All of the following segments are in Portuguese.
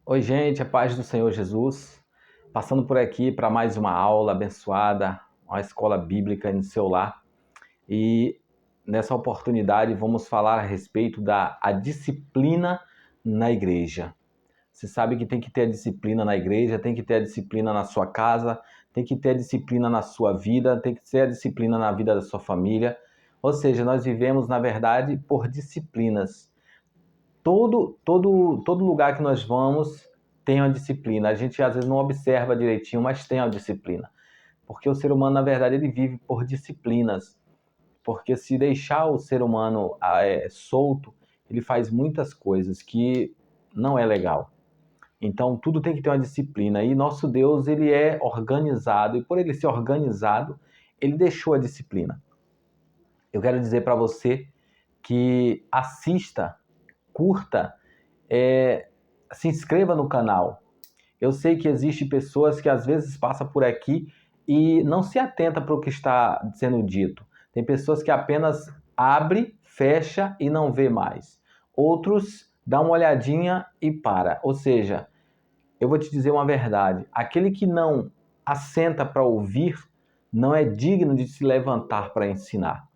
Oi, gente, a paz do Senhor Jesus. Passando por aqui para mais uma aula abençoada, uma escola bíblica no seu lar. E nessa oportunidade vamos falar a respeito da disciplina na igreja. Você sabe que tem que ter a disciplina na igreja, tem que ter a disciplina na sua casa, tem que ter a disciplina na sua vida, tem que ter a disciplina na vida da sua família. Ou seja, nós vivemos, na verdade, por disciplinas. Todo lugar que nós vamos tem uma disciplina. A gente às vezes não observa direitinho, mas tem uma disciplina. Porque o ser humano, na verdade, ele vive por disciplinas. Porque se deixar o ser humano solto, ele faz muitas coisas que não é legal. Então, tudo tem que ter uma disciplina. E nosso Deus, ele é organizado. E por ele ser organizado, ele deixou a disciplina. Eu quero dizer para você que assista, curta, se inscreva no canal. Eu sei que existem pessoas que às vezes passam por aqui e não se atenta para o que está sendo dito. Tem pessoas que apenas abre, fecha e não vê mais. Outros dão uma olhadinha e para. Ou seja, eu vou te dizer uma verdade. Aquele que não assenta para ouvir não é digno de se levantar para ensinar.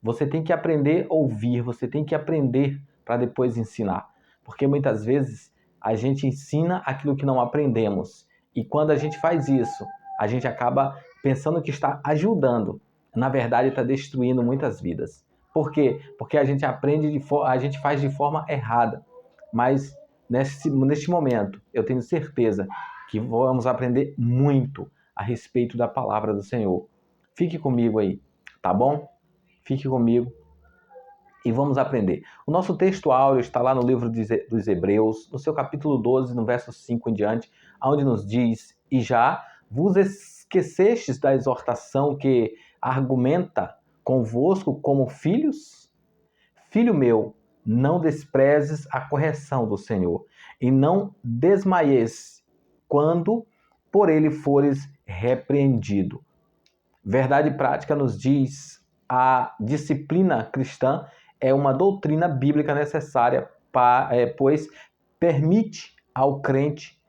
Você tem que aprender a ouvir, você tem que aprender para depois ensinar. Porque muitas vezes a gente ensina aquilo que não aprendemos. E quando a gente faz isso, a gente acaba pensando que está ajudando. Na verdade, está destruindo muitas vidas. Por quê? Porque a gente a gente faz de forma errada. Mas neste momento, eu tenho certeza que vamos aprender muito a respeito da palavra do Senhor. Fique comigo aí, tá bom? Fique comigo e vamos aprender. O nosso texto áureo está lá no livro dos Hebreus, no seu capítulo 12, no verso 5 em diante, onde nos diz: E já vos esquecestes da exortação que argumenta convosco como filhos? Filho meu, não desprezes a correção do Senhor, e não desmaies quando por ele fores repreendido. Verdade prática nos diz: a disciplina cristã é uma doutrina bíblica necessária, pois permite ao crente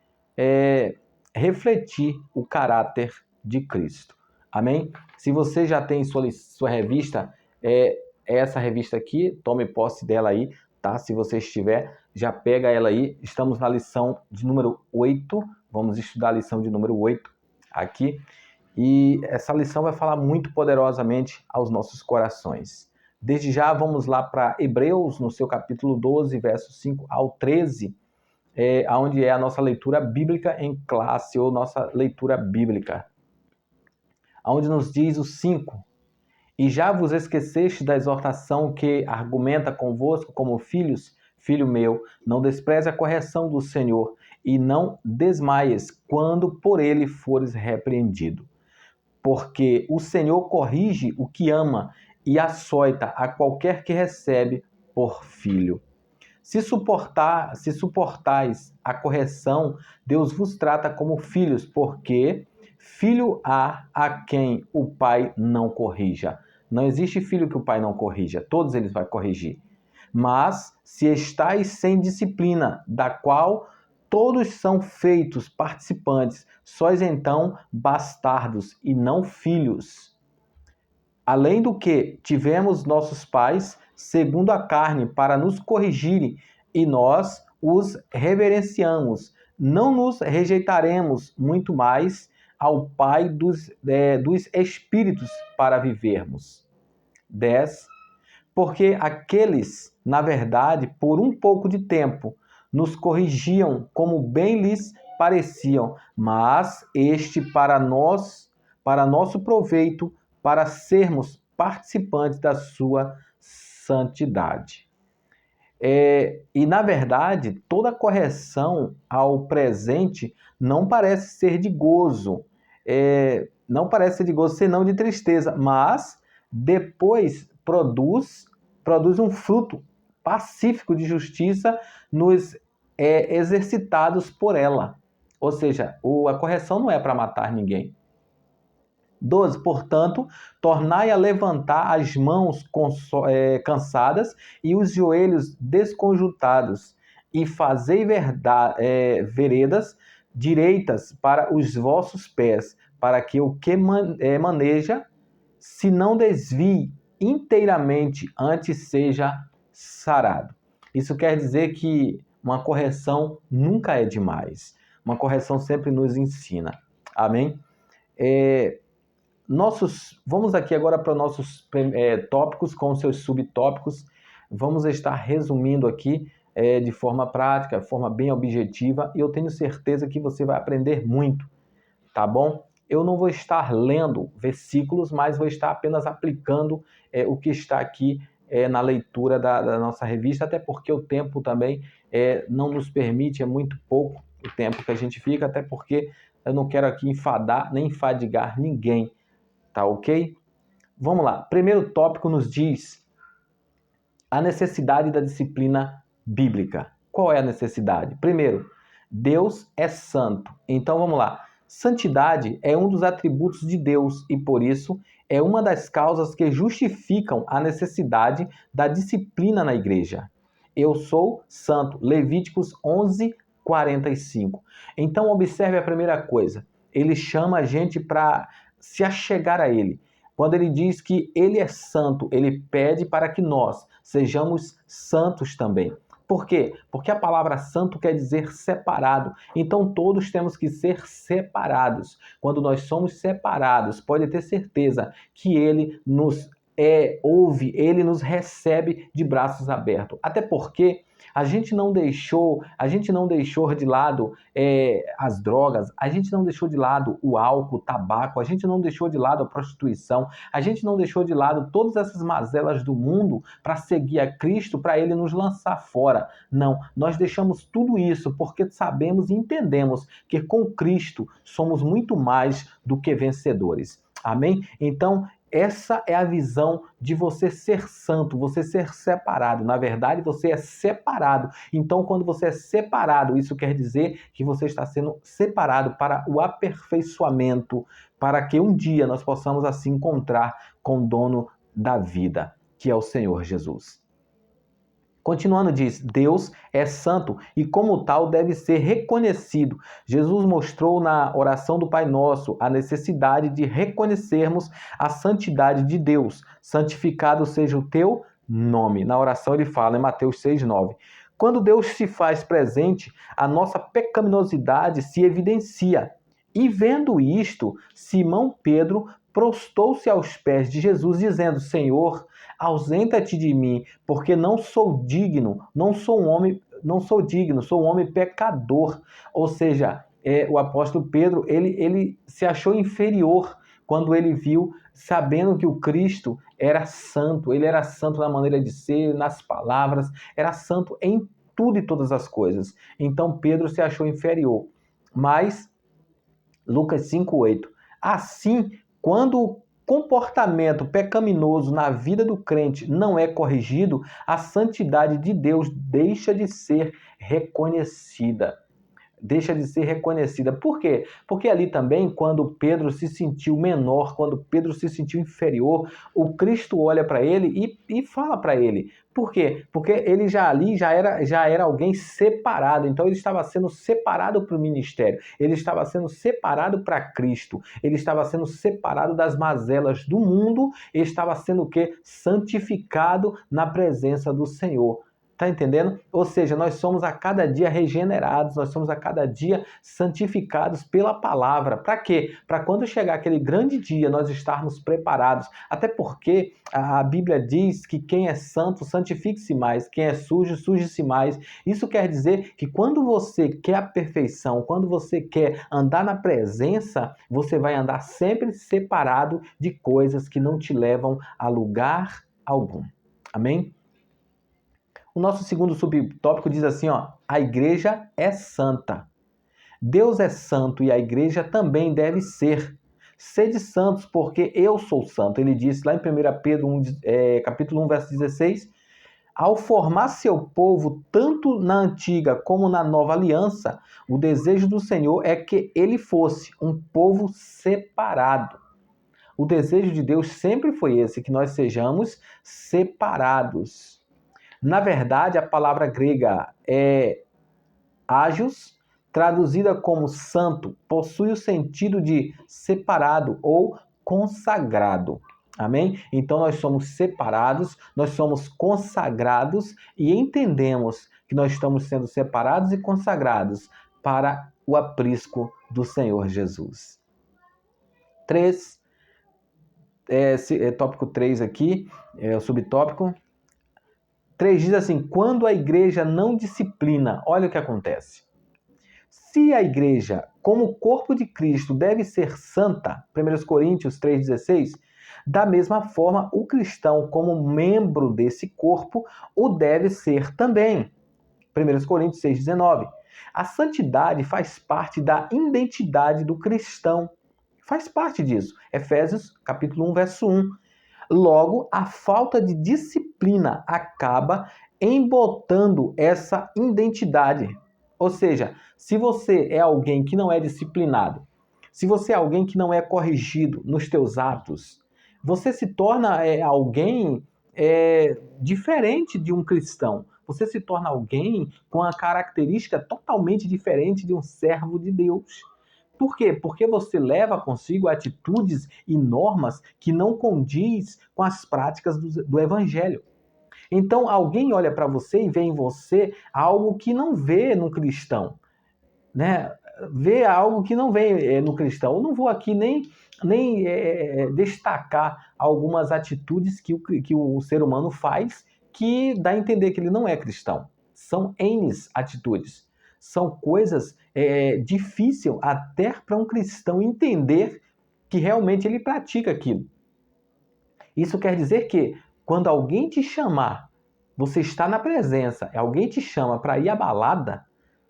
refletir o caráter de Cristo. Amém? Se você já tem sua revista, essa revista aqui, tome posse dela aí, tá? Se você estiver, já pega ela aí. Estamos na lição de número 8. Vamos estudar a lição de número 8 aqui. E essa lição vai falar muito poderosamente aos nossos corações. Desde já, vamos lá para Hebreus, no seu capítulo 12, versos 5 ao 13, onde é a nossa leitura bíblica em classe, ou nossa leitura bíblica. Onde nos diz o 5: E já vos esqueceste da exortação que argumenta convosco como filhos? Filho meu, não despreze a correção do Senhor, e não desmaies quando por ele fores repreendido. Porque o Senhor corrige o que ama e açoita a qualquer que recebe por filho. Se suportais a correção, Deus vos trata como filhos, porque filho há a quem o pai não corrija. Não existe filho que o pai não corrija, todos eles vai corrigir. Mas se estáis sem disciplina, da qual todos são feitos participantes, sois então bastardos e não filhos. Além do que tivemos nossos pais, segundo a carne, para nos corrigirem, e nós os reverenciamos. Não nos rejeitaremos muito mais ao Pai dos Espíritos para vivermos. 10. Porque aqueles, na verdade, por um pouco de tempo, nos corrigiam como bem lhes pareciam, mas este para nosso proveito, para sermos participantes da sua santidade. E, na verdade, toda correção ao presente não parece ser de gozo, não parece ser de gozo, senão de tristeza, mas depois produz um fruto pacífico de justiça nos exercitados por ela. Ou seja, a correção não é para matar ninguém. 12. Portanto, tornai a levantar as mãos cansadas e os joelhos desconjuntados, e fazei veredas direitas para os vossos pés, para que o que maneja se não desvie inteiramente, antes seja sarado. Isso quer dizer que uma correção nunca é demais. Uma correção sempre nos ensina. Amém? Vamos aqui agora para nossos tópicos com seus subtópicos. Vamos estar resumindo aqui de forma prática, de forma bem objetiva, e eu tenho certeza que você vai aprender muito, tá bom? Eu não vou estar lendo versículos, mas vou estar apenas aplicando o que está aqui na leitura da nossa revista, até porque o tempo também não nos permite, é muito pouco o tempo que a gente fica, até porque eu não quero aqui enfadar nem enfadigar ninguém, tá ok? Vamos lá. Primeiro tópico nos diz a necessidade da disciplina bíblica. Qual é a necessidade? Primeiro, Deus é santo. Então vamos lá. Santidade é um dos atributos de Deus e, por isso, é uma das causas que justificam a necessidade da disciplina na igreja. Eu sou santo. Levíticos 11:45. Então, observe a primeira coisa. Ele chama a gente para se achegar a ele. Quando ele diz que ele é santo, ele pede para que nós sejamos santos também. Por quê? Porque a palavra santo quer dizer separado. Então todos temos que ser separados. Quando nós somos separados, pode ter certeza que ele nos ouve, ele nos recebe de braços abertos. Até porque a gente não deixou de lado as drogas, a gente não deixou de lado o álcool, o tabaco, a gente não deixou de lado a prostituição, a gente não deixou de lado todas essas mazelas do mundo para seguir a Cristo, para ele nos lançar fora. Não, nós deixamos tudo isso porque sabemos e entendemos que com Cristo somos muito mais do que vencedores. Amém? Então, essa é a visão de você ser santo, você ser separado. Na verdade, você é separado. Então, quando você é separado, isso quer dizer que você está sendo separado para o aperfeiçoamento, para que um dia nós possamos assim encontrar com o dono da vida, que é o Senhor Jesus. Continuando, diz, Deus é santo e como tal deve ser reconhecido. Jesus mostrou na oração do Pai Nosso a necessidade de reconhecermos a santidade de Deus. Santificado seja o teu nome. Na oração ele fala em Mateus 6:9. Quando Deus se faz presente, a nossa pecaminosidade se evidencia. E vendo isto, Simão Pedro prostou-se aos pés de Jesus, dizendo, Senhor, ausenta-te de mim, porque não sou digno, sou um homem pecador. Ou seja, o apóstolo Pedro, ele se achou inferior quando ele viu, sabendo que o Cristo era santo, ele era santo na maneira de ser, nas palavras, era santo em tudo e todas as coisas. Então Pedro se achou inferior. Mas Lucas 5:8. Assim, quando o comportamento pecaminoso na vida do crente não é corrigido, a santidade de Deus deixa de ser reconhecida. Deixa de ser reconhecida. Por quê? Porque ali também, quando Pedro se sentiu menor, quando Pedro se sentiu inferior, o Cristo olha para ele e fala para ele. Por quê? Porque ele já era alguém separado. Então ele estava sendo separado para o ministério. Ele estava sendo separado para Cristo. Ele estava sendo separado das mazelas do mundo. Ele estava sendo o quê? Santificado na presença do Senhor. Tá entendendo? Ou seja, nós somos a cada dia regenerados, nós somos a cada dia santificados pela palavra. Para quê? Para quando chegar aquele grande dia, nós estarmos preparados. Até porque a Bíblia diz que quem é santo, santifique-se mais. Quem é sujo, suje-se mais. Isso quer dizer que quando você quer a perfeição, quando você quer andar na presença, você vai andar sempre separado de coisas que não te levam a lugar algum. Amém? O nosso segundo subtópico diz assim, a igreja é santa. Deus é santo e a igreja também deve ser. Sede santos, porque eu sou santo. Ele disse lá em 1 Pedro 1, capítulo 1, verso 16, ao formar seu povo, tanto na antiga como na nova aliança, o desejo do Senhor é que ele fosse um povo separado. O desejo de Deus sempre foi esse, que nós sejamos separados. Na verdade, a palavra grega Ágios, traduzida como santo, possui o sentido de separado ou consagrado. Amém? Então nós somos separados, nós somos consagrados e entendemos que nós estamos sendo separados e consagrados para o aprisco do Senhor Jesus. 3, tópico 3 aqui, o subtópico. 3 diz assim: quando a igreja não disciplina, olha o que acontece. Se a igreja, como corpo de Cristo, deve ser santa, 1 Coríntios 3,16, da mesma forma, o cristão, como membro desse corpo, o deve ser também. 1 Coríntios 6,19. A santidade faz parte da identidade do cristão. Faz parte disso. Efésios, capítulo 1, verso 1. Logo, a falta de disciplina acaba embotando essa identidade. Ou seja, se você é alguém que não é disciplinado, se você é alguém que não é corrigido nos teus atos, você se torna alguém diferente de um cristão. Você se torna alguém com a característica totalmente diferente de um servo de Deus. Por quê? Porque você leva consigo atitudes e normas que não condiz com as práticas do Evangelho. Então, alguém olha para você e vê em você algo que não vê no cristão, né? Vê algo que não vê no cristão. Eu não vou aqui nem destacar algumas atitudes que o ser humano faz que dá a entender que ele não é cristão. São N atitudes. São coisas difíceis até para um cristão entender que realmente ele pratica aquilo. Isso quer dizer que quando alguém te chamar, você está na presença, alguém te chama para ir à balada,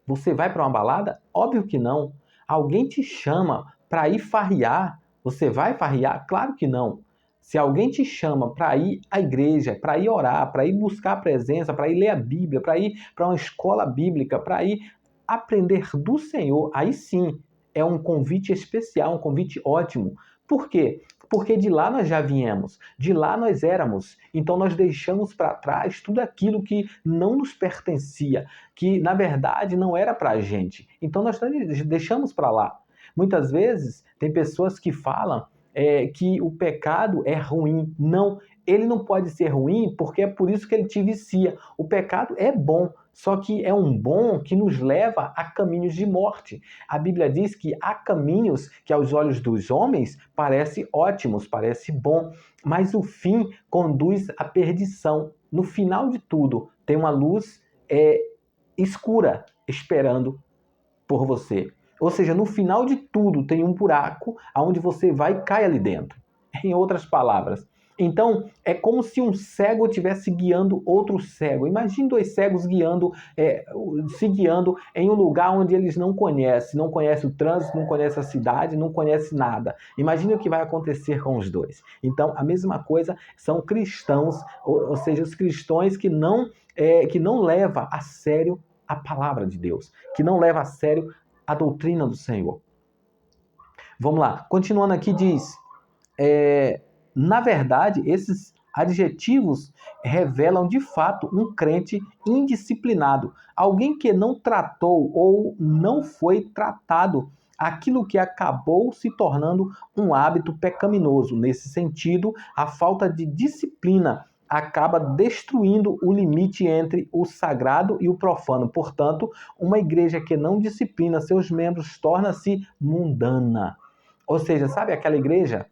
você vai para uma balada? Óbvio que não. Alguém te chama para ir farrear, você vai farrear? Claro que não. Se alguém te chama para ir à igreja, para ir orar, para ir buscar a presença, para ir ler a Bíblia, para ir para uma escola bíblica, para ir aprender do Senhor, aí sim é um convite especial, um convite ótimo. Por quê? Porque de lá nós já viemos, de lá nós éramos, então nós deixamos para trás tudo aquilo que não nos pertencia, que na verdade não era para a gente, então nós deixamos para lá. Muitas vezes tem pessoas que falam que o pecado é ruim. Não, ele não pode ser ruim porque é por isso que ele te vicia. O pecado é bom, só que é um bom que nos leva a caminhos de morte. A Bíblia diz que há caminhos que aos olhos dos homens parecem ótimos, parece bom, mas o fim conduz à perdição. No final de tudo, tem uma luz escura esperando por você. Ou seja, no final de tudo tem um buraco aonde você vai e cai ali dentro. Em outras palavras. Então, é como se um cego estivesse guiando outro cego. Imagine dois cegos se guiando em um lugar onde eles não conhecem o trânsito, não conhecem a cidade, não conhecem nada. Imagine o que vai acontecer com os dois. Então, a mesma coisa são cristãos, ou seja, os cristãos que não levam a sério a palavra de Deus, que não levam a sério a doutrina do Senhor. Vamos lá, continuando aqui diz... Na verdade, esses adjetivos revelam de fato um crente indisciplinado, alguém que não tratou ou não foi tratado aquilo que acabou se tornando um hábito pecaminoso. Nesse sentido, a falta de disciplina acaba destruindo o limite entre o sagrado e o profano. Portanto, uma igreja que não disciplina seus membros torna-se mundana. Ou seja, sabe aquela igreja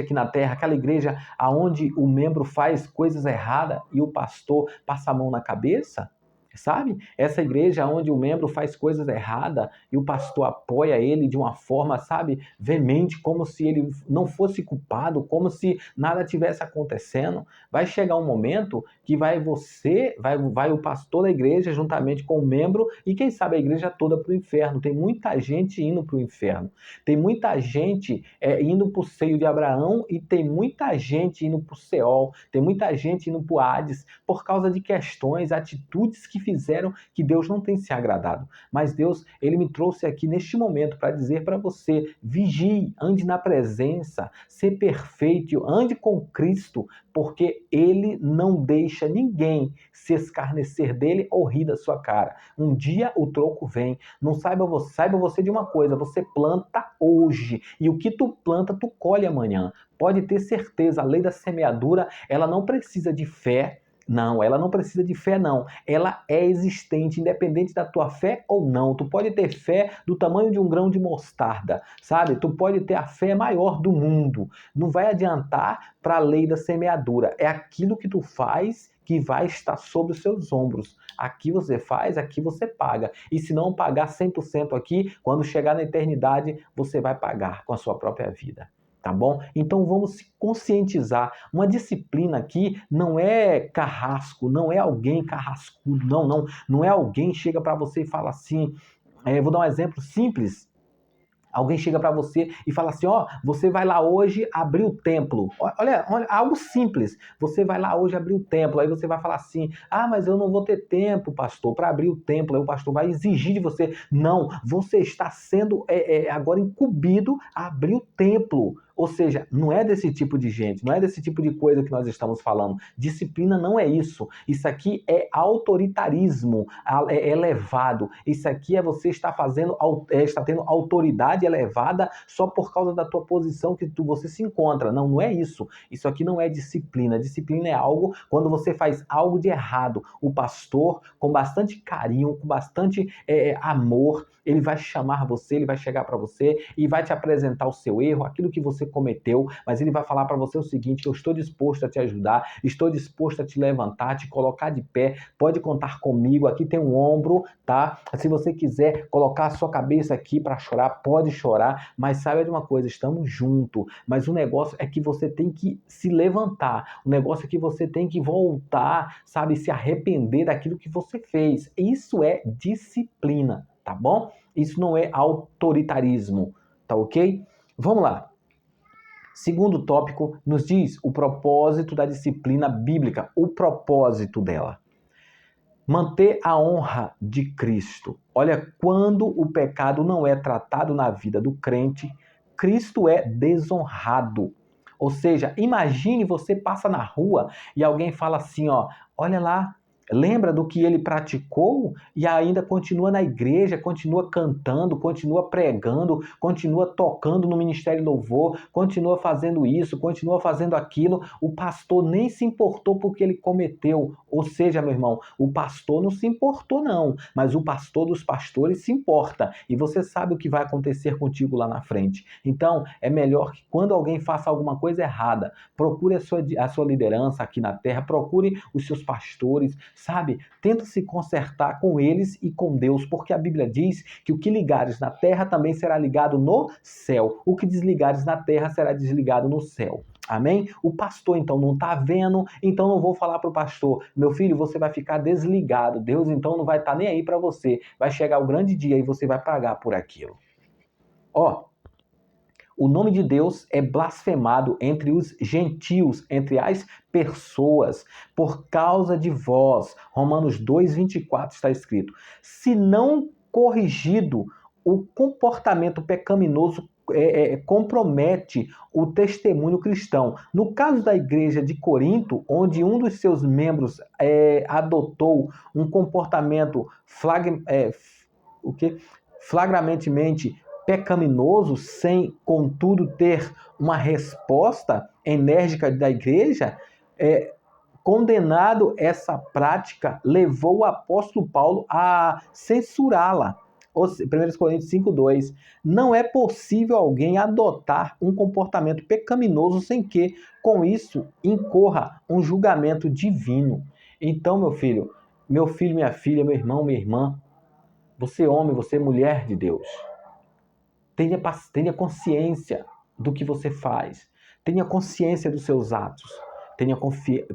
aqui na terra, aquela igreja aonde o membro faz coisas erradas e o pastor passa a mão na cabeça? Sabe? Essa igreja onde o membro faz coisas erradas e o pastor apoia ele de uma forma, sabe, veemente, como se ele não fosse culpado, como se nada tivesse acontecendo. Vai chegar um momento que vai o pastor da igreja juntamente com o membro e quem sabe a igreja toda para o inferno. Tem muita gente indo para o inferno. Tem muita gente indo para o seio de Abraão e tem muita gente indo para o Seol. Tem muita gente indo para o Hades por causa de questões, atitudes que fizeram que Deus não tem se agradado. Mas Deus, ele me trouxe aqui neste momento para dizer para você, vigie, ande na presença, ser perfeito, ande com Cristo, porque ele não deixa ninguém se escarnecer dele ou rir da sua cara. Um dia o troco vem. Não saiba você de uma coisa, você planta hoje e o que tu planta, tu colhe amanhã. Pode ter certeza, a lei da semeadura, ela não precisa de fé. Não, ela não precisa de fé, não. Ela é existente, independente da tua fé ou não. Tu pode ter fé do tamanho de um grão de mostarda, sabe? Tu pode ter a fé maior do mundo. Não vai adiantar para a lei da semeadura. É aquilo que tu faz que vai estar sobre os seus ombros. Aqui você faz, aqui você paga. E se não pagar 100% aqui, quando chegar na eternidade, você vai pagar com a sua própria vida. Tá bom? Então vamos se conscientizar. Uma disciplina aqui não é carrasco, não é alguém carrascudo, não é alguém que chega para você e fala assim, vou dar um exemplo simples. Alguém chega para você e fala assim, ó, você vai lá hoje abrir o templo. Olha, algo simples. Você vai lá hoje abrir o templo. Aí você vai falar assim, mas eu não vou ter tempo, pastor, para abrir o templo. Aí o pastor vai exigir de você. Não, você está sendo agora incumbido a abrir o templo. Ou seja, não é desse tipo de gente, não é desse tipo de coisa que nós estamos falando. Disciplina não é isso. Isso aqui é autoritarismo elevado. Isso aqui é você estar está tendo autoridade elevada só por causa da tua posição que você se encontra. Não, não é isso. Isso aqui não é disciplina. Disciplina é algo quando você faz algo de errado. O pastor, com bastante carinho, com bastante amor, ele vai chamar você, ele vai chegar para você e vai te apresentar o seu erro, aquilo que você cometeu, mas ele vai falar para você o seguinte, que eu estou disposto a te ajudar, estou disposto a te levantar, te colocar de pé, pode contar comigo, aqui tem um ombro, tá? Se você quiser colocar a sua cabeça aqui para chorar, pode chorar, mas saiba de uma coisa, estamos juntos, mas o negócio é que você tem que se levantar, o negócio é que você tem que voltar, sabe, se arrepender daquilo que você fez. Isso é disciplina, tá bom? Isso não é autoritarismo, tá ok? Vamos lá. Segundo tópico, nos diz o propósito da disciplina bíblica, o propósito dela. Manter a honra de Cristo. Olha, quando o pecado não é tratado na vida do crente, Cristo é desonrado. Ou seja, imagine você passa na rua e alguém fala assim, ó, olha lá, lembra do que ele praticou e ainda continua na igreja, continua cantando, continua pregando, continua tocando no Ministério Louvor, continua fazendo isso, continua fazendo aquilo. O pastor nem se importou porque ele cometeu. Ou seja, meu irmão, o pastor não se importou não, mas o pastor dos pastores se importa. E você sabe o que vai acontecer contigo lá na frente. Então, é melhor que quando alguém faça alguma coisa errada, procure a sua liderança aqui na terra, procure os seus pastores, sabe? Tenta se consertar com eles e com Deus, porque a Bíblia diz que o que ligares na terra também será ligado no céu. O que desligares na terra será desligado no céu. Amém? O pastor, então, não está vendo, então não vou falar para o pastor, meu filho, você vai ficar desligado. Deus, então, não vai estar nem aí para você. Vai chegar o grande dia e você vai pagar por aquilo. Ó, o nome de Deus é blasfemado entre os gentios, entre as pessoas, por causa de vós. Romanos 2:24 está escrito. Se não corrigido, o comportamento pecaminoso compromete o testemunho cristão. No caso da igreja de Corinto, onde um dos seus membros adotou um comportamento flagrantemente pecaminoso, sem, contudo, ter uma resposta enérgica da igreja, condenado essa prática, levou o apóstolo Paulo a censurá-la. 1 Coríntios 5:2. Não é possível alguém adotar um comportamento pecaminoso sem que, com isso, incorra um julgamento divino. Então, meu filho, minha filha, meu irmão, minha irmã, você homem, você mulher de Deus, tenha consciência do que você faz. Tenha consciência dos seus atos. Tenha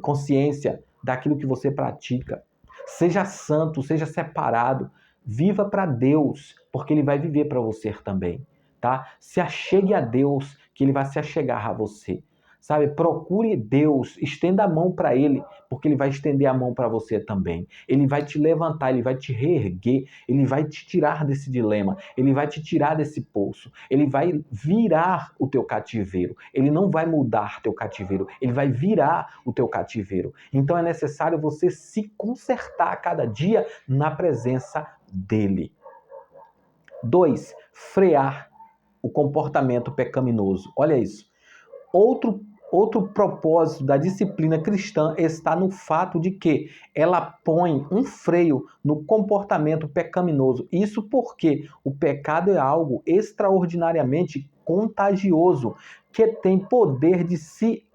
consciência daquilo que você pratica. Seja santo, seja separado. Viva para Deus, porque Ele vai viver para você também. Tá? Se achegue a Deus, que Ele vai se achegar a você. Sabe, procure Deus, estenda a mão para Ele, porque Ele vai estender a mão para você também. Ele vai te levantar, Ele vai te reerguer, Ele vai te tirar desse dilema, Ele vai te tirar desse poço, Ele vai virar o teu cativeiro. Ele não vai mudar teu cativeiro, Ele vai virar o teu cativeiro. Então é necessário você se consertar a cada dia na presença dEle. 2, frear o comportamento pecaminoso. Olha isso. Outro propósito da disciplina cristã está no fato de que ela põe um freio no comportamento pecaminoso. Isso porque o pecado é algo extraordinariamente contagioso, que tem poder de se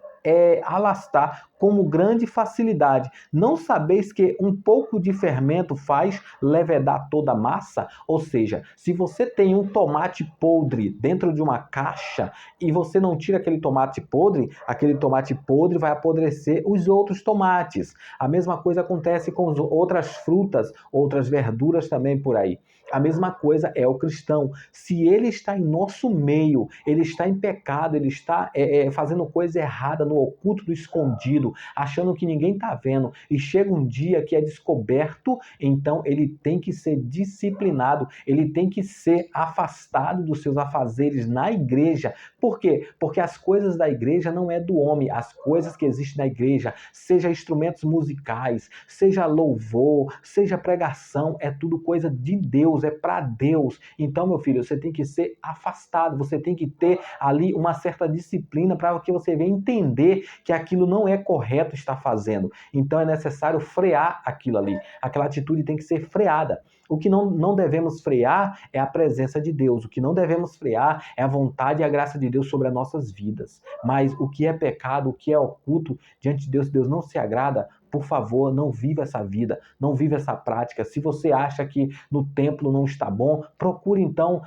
alastrar com grande facilidade. Não sabeis que um pouco de fermento faz levedar toda a massa? Ou seja, se você tem um tomate podre dentro de uma caixa e você não tira aquele tomate podre vai apodrecer os outros tomates. A mesma coisa acontece com outras frutas, outras verduras também por aí. A mesma coisa é o cristão. Se ele está em nosso meio, ele está em pecado, ele está fazendo coisa errada no oculto, no escondido, achando que ninguém está vendo, e chega um dia que é descoberto, então ele tem que ser disciplinado, ele tem que ser afastado dos seus afazeres na igreja. Por quê? Porque as coisas da igreja não é do homem, as coisas que existem na igreja, seja instrumentos musicais, seja louvor, seja pregação, é tudo coisa de Deus, é para Deus. Então, meu filho, você tem que ser afastado, você tem que ter ali uma certa disciplina para que você venha entender que aquilo não é correto estar fazendo. Então, é necessário frear aquilo ali. Aquela atitude tem que ser freada. O que não devemos frear é a presença de Deus. O que não devemos frear é a vontade e a graça de Deus sobre as nossas vidas. Mas o que é pecado, o que é oculto diante de Deus, Deus não se agrada, por favor, não viva essa vida, não viva essa prática. Se você acha que no templo não está bom, procure então,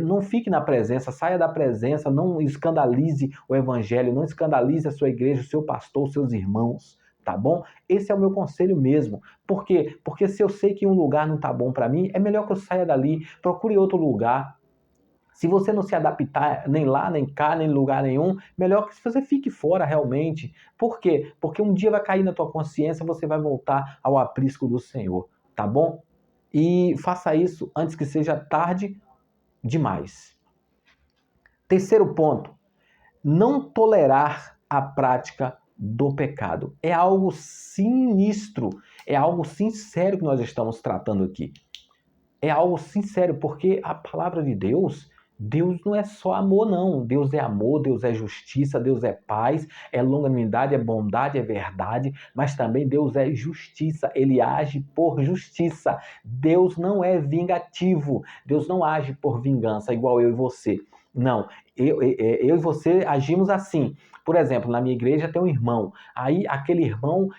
não fique na presença, saia da presença, não escandalize o evangelho, não escandalize a sua igreja, o seu pastor, os seus irmãos. Tá bom? Esse é o meu conselho mesmo. Por quê? Porque se eu sei que um lugar não tá bom para mim, é melhor que eu saia dali, procure outro lugar. Se você não se adaptar nem lá, nem cá, nem em lugar nenhum, melhor que você fique fora realmente. Por quê? Porque um dia vai cair na tua consciência, você vai voltar ao aprisco do Senhor, tá bom? E faça isso antes que seja tarde demais. Terceiro ponto, não tolerar a prática do pecado. É algo sinistro, é algo sincero que nós estamos tratando aqui. É algo sincero, porque a palavra de Deus, Deus não é só amor, não. Deus é amor, Deus é justiça, Deus é paz, é longanimidade, é bondade, é verdade, mas também Deus é justiça, Ele age por justiça. Deus não é vingativo, Deus não age por vingança, igual eu e você. Não, eu e você agimos assim. Por exemplo, na minha igreja tem um irmão. Aí aquele irmão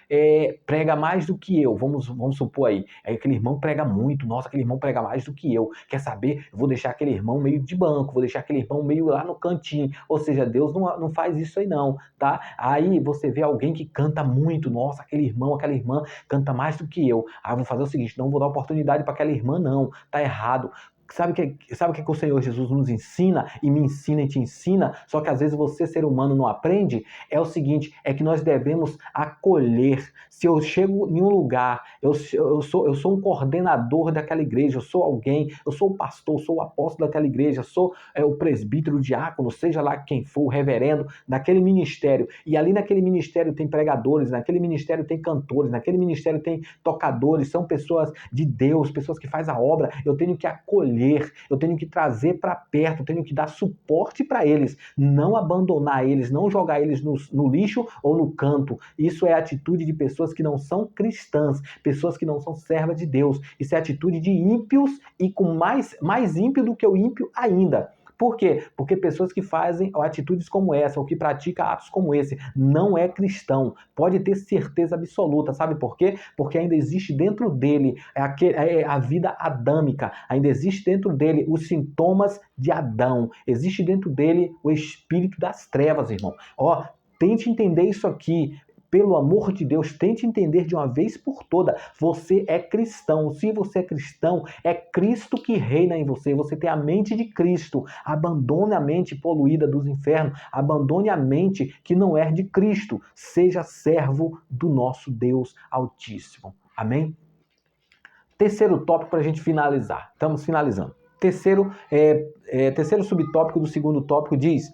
prega mais do que eu. Vamos supor aí. Aí aquele irmão prega muito. Nossa, aquele irmão prega mais do que eu. Quer saber? Eu vou deixar aquele irmão meio de banco. Vou deixar aquele irmão meio lá no cantinho. Ou seja, Deus não faz isso aí não, tá? Aí você vê alguém que canta muito. Nossa, aquele irmão, aquela irmã canta mais do que eu. Aí eu vou fazer o seguinte, não vou dar oportunidade para aquela irmã não. Tá errado. Sabe o que o Senhor Jesus nos ensina e me ensina e te ensina? Só que às vezes você, ser humano, não aprende. É o seguinte, é que nós devemos acolher. Se eu chego em um lugar, eu sou um coordenador daquela igreja, eu sou alguém, eu sou o pastor, eu sou o apóstolo daquela igreja, eu sou o presbítero, o diácono, seja lá quem for, o reverendo, daquele ministério. E ali naquele ministério tem pregadores, naquele ministério tem cantores, naquele ministério tem tocadores, são pessoas de Deus, pessoas que fazem a obra. Eu tenho que acolher, eu tenho que trazer para perto, eu tenho que dar suporte para eles, não abandonar eles, não jogar eles no lixo ou no canto. Isso é atitude de pessoas que não são cristãs, pessoas que não são servas de Deus. Isso é atitude de ímpios e com mais ímpio do que o ímpio ainda. Por quê? Porque pessoas que fazem atitudes como essa, ou que praticam atos como esse, não é cristão. Pode ter certeza absoluta. Sabe por quê? Porque ainda existe dentro dele a vida adâmica. Ainda existe dentro dele os sintomas de Adão. Existe dentro dele o espírito das trevas, irmão. Ó, tente entender isso aqui. pelo amor de Deus, tente entender de uma vez por toda. Você é cristão. Se você é cristão, é Cristo que reina em você. Você tem a mente de Cristo. Abandone a mente poluída dos infernos. Abandone a mente que não é de Cristo. Seja servo do nosso Deus Altíssimo. Amém? Terceiro tópico para a gente finalizar. Estamos finalizando. Terceiro subtópico do segundo tópico diz...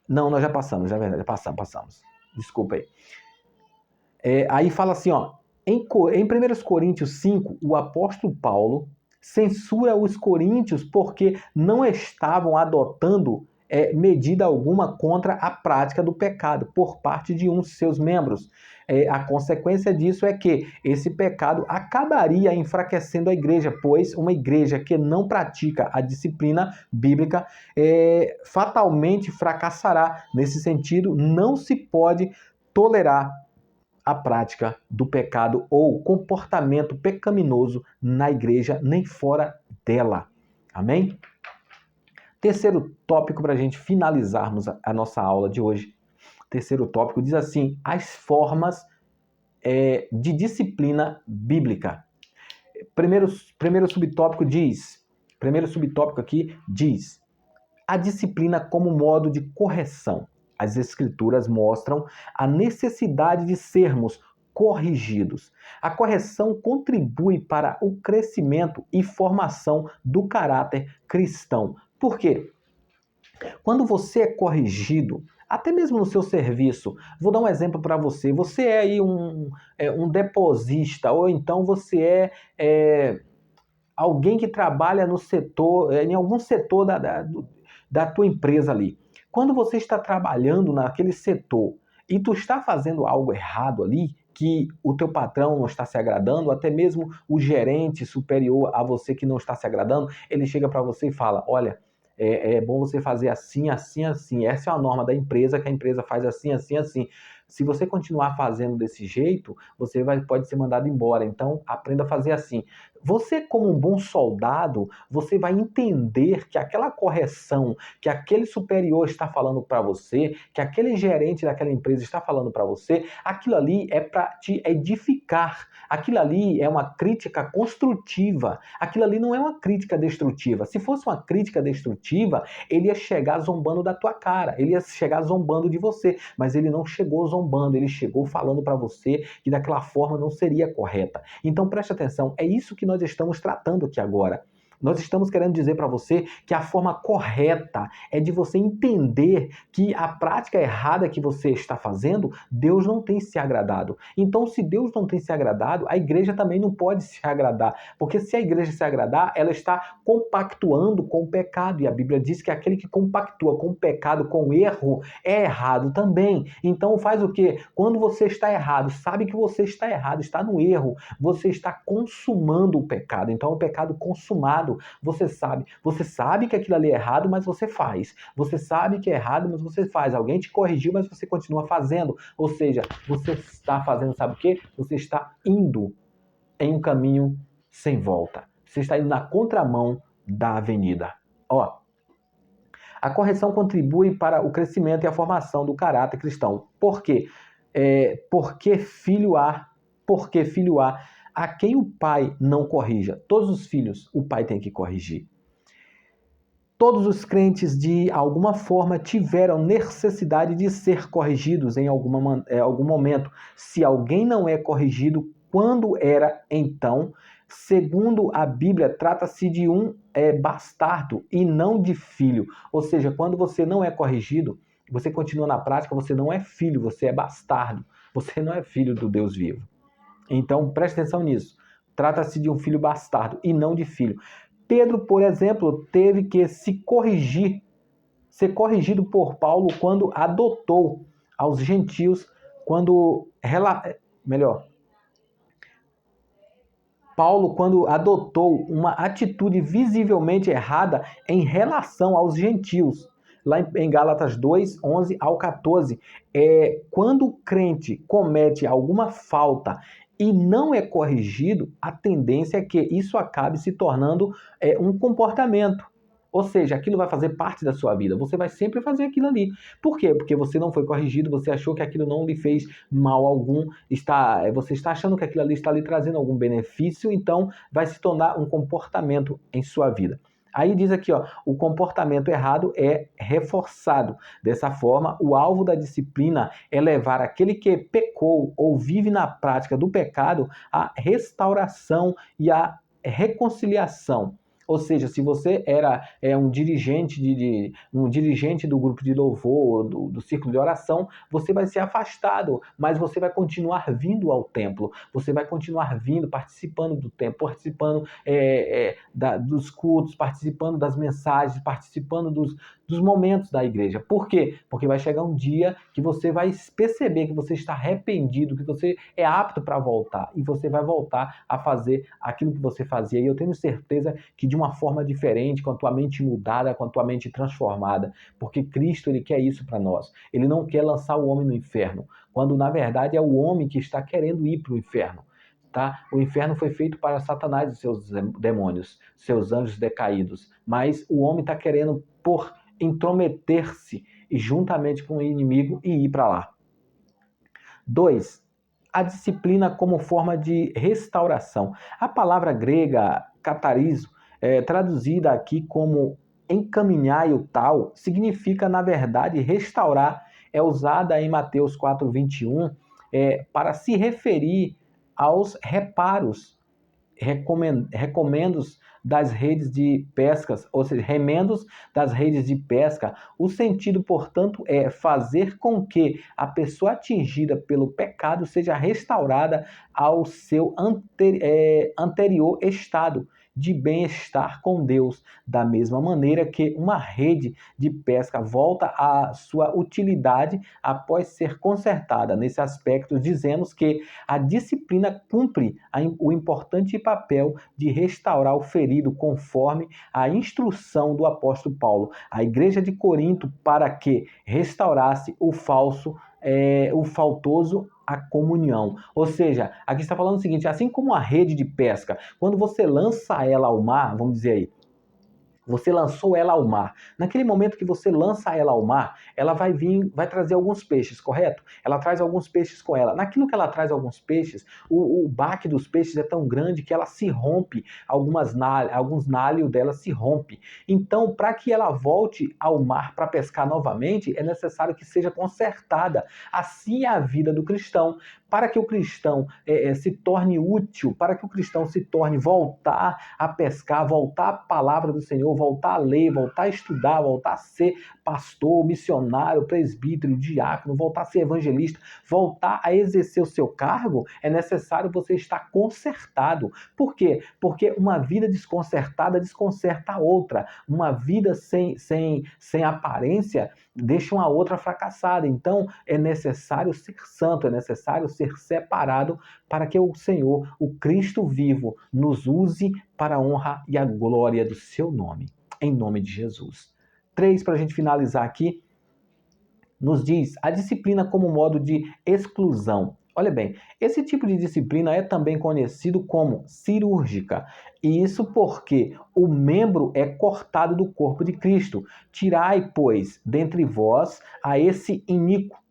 Não, nós já passamos, é verdade, passamos. Desculpa aí. Aí fala assim, ó, em 1 Coríntios 5, o apóstolo Paulo censura os coríntios porque não estavam adotando medida alguma contra a prática do pecado por parte de uns de seus membros. A consequência disso é que esse pecado acabaria enfraquecendo a igreja, pois uma igreja que não pratica a disciplina bíblica fatalmente fracassará. Nesse sentido, não se pode tolerar a prática do pecado ou comportamento pecaminoso na igreja, nem fora dela. Amém? Terceiro tópico para a gente finalizarmos a nossa aula de hoje. Terceiro tópico diz assim, as formas de disciplina bíblica. Primeiro subtópico aqui diz, a disciplina como modo de correção. As Escrituras mostram a necessidade de sermos corrigidos. A correção contribui para o crescimento e formação do caráter cristão. Por quê? Quando você é corrigido, até mesmo no seu serviço, vou dar um exemplo para você. Você é aí um deposista, ou então você alguém que trabalha no setor, em algum setor da tua empresa ali. Quando você está trabalhando naquele setor e tu está fazendo algo errado ali, que o teu patrão não está se agradando, até mesmo o gerente superior a você que não está se agradando, ele chega para você e fala, olha, é bom você fazer assim, assim, assim. Essa é a norma da empresa, que a empresa faz assim, assim, assim. Se você continuar fazendo desse jeito, você pode ser mandado embora. Então, aprenda a fazer assim. Você, como um bom soldado, você vai entender que aquela correção que aquele superior está falando para você, que aquele gerente daquela empresa está falando para você, aquilo ali é para te edificar. Aquilo ali é uma crítica construtiva. Aquilo ali não é uma crítica destrutiva. Se fosse uma crítica destrutiva, ele ia chegar zombando da tua cara, ele ia chegar zombando de você, mas ele não chegou zombando, ele chegou falando para você que daquela forma não seria correta. Então preste atenção, é isso que nós estamos tratando aqui agora. Nós estamos querendo dizer para você que a forma correta é de você entender que a prática errada que você está fazendo, Deus não tem se agradado. Então, se Deus não tem se agradado, a igreja também não pode se agradar. Porque se a igreja se agradar, ela está compactuando com o pecado. E a Bíblia diz que aquele que compactua com o pecado, com o erro, é errado também. Então, faz o quê? Quando você está errado, sabe que você está errado, está no erro, você está consumando o pecado. Então, é o pecado consumado. Você sabe que aquilo ali é errado, mas você faz. Você sabe que é errado, mas você faz. Alguém te corrigiu, mas você continua fazendo. Ou seja, você está fazendo, sabe o quê? Você está indo em um caminho sem volta. Você está indo na contramão da avenida. Ó, a correção contribui para o crescimento e a formação do caráter cristão. Por quê? Porque filho há a quem o pai não corrija. Todos os filhos, o pai tem que corrigir. Todos os crentes, de alguma forma, tiveram necessidade de ser corrigidos em algum momento. Se alguém não é corrigido, quando era então? Segundo a Bíblia, trata-se de um bastardo e não de filho. Ou seja, quando você não é corrigido, você continua na prática, você não é filho, você é bastardo. Você não é filho do Deus vivo. Então, preste atenção nisso. Trata-se de um filho bastardo e não de filho. Pedro, por exemplo, teve que ser corrigido por Paulo quando adotou aos gentios, Paulo, quando adotou uma atitude visivelmente errada em relação aos gentios. Lá em Gálatas 2, 11 ao 14. Quando o crente comete alguma falta e não é corrigido, a tendência é que isso acabe se tornando um comportamento. Ou seja, aquilo vai fazer parte da sua vida. Você vai sempre fazer aquilo ali. Por quê? Porque você não foi corrigido, você achou que aquilo não lhe fez mal algum, você está achando que aquilo ali está lhe trazendo algum benefício, então vai se tornar um comportamento em sua vida. Aí diz aqui, ó, o comportamento errado é reforçado. Dessa forma, o alvo da disciplina é levar aquele que pecou ou vive na prática do pecado à restauração e à reconciliação. Ou seja, se você era um dirigente um dirigente do grupo de louvor, do círculo de oração, você vai ser afastado, mas você vai continuar vindo ao templo, você vai continuar vindo, participando do templo, participando dos cultos, participando das mensagens, participando dos momentos da igreja. Por quê? Porque vai chegar um dia que você vai perceber que você está arrependido, que você é apto para voltar, e você vai voltar a fazer aquilo que você fazia. E eu tenho certeza que de uma forma diferente, com a tua mente mudada, com a tua mente transformada, porque Cristo, ele quer isso para nós. Ele não quer lançar o homem no inferno, quando na verdade é o homem que está querendo ir para o inferno. Tá? O inferno foi feito para Satanás e seus demônios, seus anjos decaídos, mas o homem está querendo intrometer-se e juntamente com o inimigo e ir para lá. 2. A disciplina como forma de restauração. A palavra grega catarizo, traduzida aqui como encaminhar e o tal, significa, na verdade, restaurar. É usada em Mateus 4:21 para se referir aos reparos, recomendos das redes de pescas, ou seja, remendos das redes de pesca. O sentido, portanto, é fazer com que a pessoa atingida pelo pecado seja restaurada ao seu anterior estado de bem-estar com Deus, da mesma maneira que uma rede de pesca volta à sua utilidade após ser consertada. Nesse aspecto, dizemos que a disciplina cumpre o importante papel de restaurar o ferido conforme a instrução do apóstolo Paulo à igreja de Corinto para que restaurasse o faltoso a comunhão. Ou seja, aqui está falando o seguinte, assim como a rede de pesca, quando você lança ela ao mar, vamos dizer aí, você lançou ela ao mar. Naquele momento que você lança ela ao mar, ela vai vir, vai trazer alguns peixes, correto? Ela traz alguns peixes com ela. Naquilo que ela traz alguns peixes, o baque dos peixes é tão grande que ela se rompe, alguns nalhos dela se rompe. Então, para que ela volte ao mar para pescar novamente, é necessário que seja consertada. Assim é a vida do cristão. Para que o cristão se torne útil, para que o cristão se torne voltar a pescar, voltar à palavra do Senhor, voltar a ler, voltar a estudar, voltar a ser pastor, missionário, presbítero, diácono, voltar a ser evangelista, voltar a exercer o seu cargo, é necessário você estar consertado. Por quê? Porque uma vida desconcertada desconcerta a outra. Uma vida sem aparência deixa uma outra fracassada. Então, é necessário ser santo, é necessário ser separado para que o Senhor, o Cristo vivo, nos use para a honra e a glória do seu nome. Em nome de Jesus. 3, para a gente finalizar aqui, nos diz a disciplina como modo de exclusão. Olha bem, esse tipo de disciplina é também conhecido como cirúrgica. E isso porque o membro é cortado do corpo de Cristo. Tirai, pois, dentre vós a esse iníquo.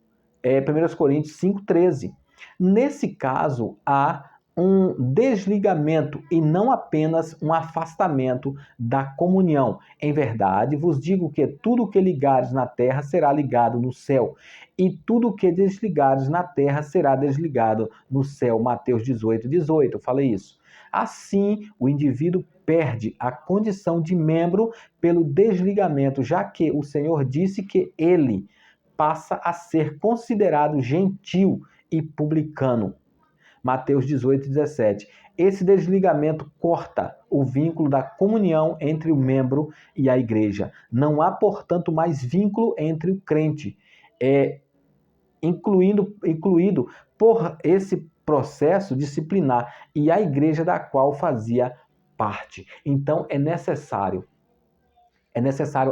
1 Coríntios 5,13. Nesse caso, há um desligamento e não apenas um afastamento da comunhão. Em verdade, vos digo que tudo o que ligares na terra será ligado no céu, e tudo o que desligares na terra será desligado no céu. Mateus 18:18, eu falei isso. Assim, o indivíduo perde a condição de membro pelo desligamento, já que o Senhor disse que ele passa a ser considerado gentil e publicano. Mateus 18:17. Esse desligamento corta o vínculo da comunhão entre o membro e a igreja. Não há, portanto, mais vínculo entre o crente, incluído por esse processo disciplinar, e a igreja da qual fazia parte. Então, é necessário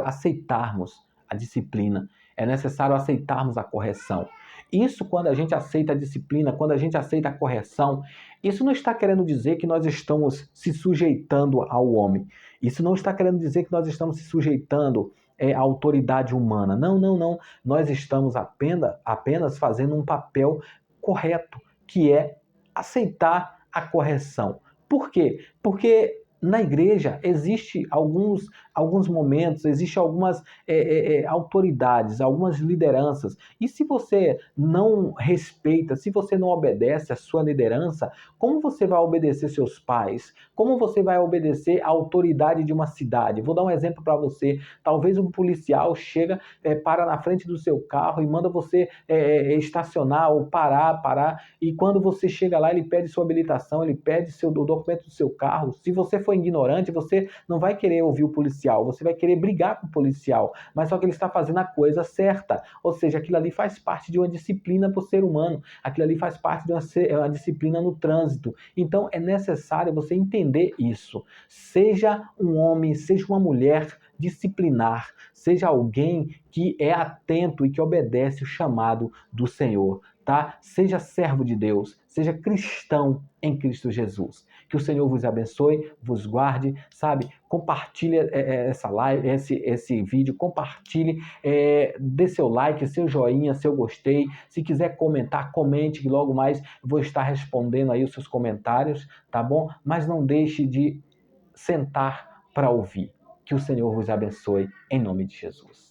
aceitarmos a disciplina, é necessário aceitarmos a correção. Isso, quando a gente aceita a disciplina, quando a gente aceita a correção, isso não está querendo dizer que nós estamos se sujeitando ao homem. Isso não está querendo dizer que nós estamos se sujeitando à autoridade humana. Não, não, não. Nós estamos apenas fazendo um papel correto, que é aceitar a correção. Por quê? Porque na igreja existe alguns momentos, existe algumas autoridades, algumas lideranças. E se você não respeita, se você não obedece à sua liderança, como você vai obedecer seus pais? Como você vai obedecer à autoridade de uma cidade? Vou dar um exemplo para você. Talvez um policial chega, para na frente do seu carro e manda você estacionar ou parar. E quando você chega lá, ele pede sua habilitação, ele pede o documento do seu carro. Se você for ignorante, você não vai querer ouvir o policial, você vai querer brigar com o policial, mas só que ele está fazendo a coisa certa, ou seja, aquilo ali faz parte de uma disciplina para o ser humano, aquilo ali faz parte de uma disciplina no trânsito. Então é necessário você entender isso. Seja um homem, seja uma mulher disciplinar, seja alguém que é atento e que obedece o chamado do Senhor, tá? Seja servo de Deus, seja cristão em Cristo Jesus. Que o Senhor vos abençoe, vos guarde, sabe? Compartilhe essa live, esse vídeo, compartilhe, dê seu like, seu joinha, seu gostei. Se quiser comentar, comente, que logo mais vou estar respondendo aí os seus comentários, tá bom? Mas não deixe de sentar para ouvir. Que o Senhor vos abençoe, em nome de Jesus.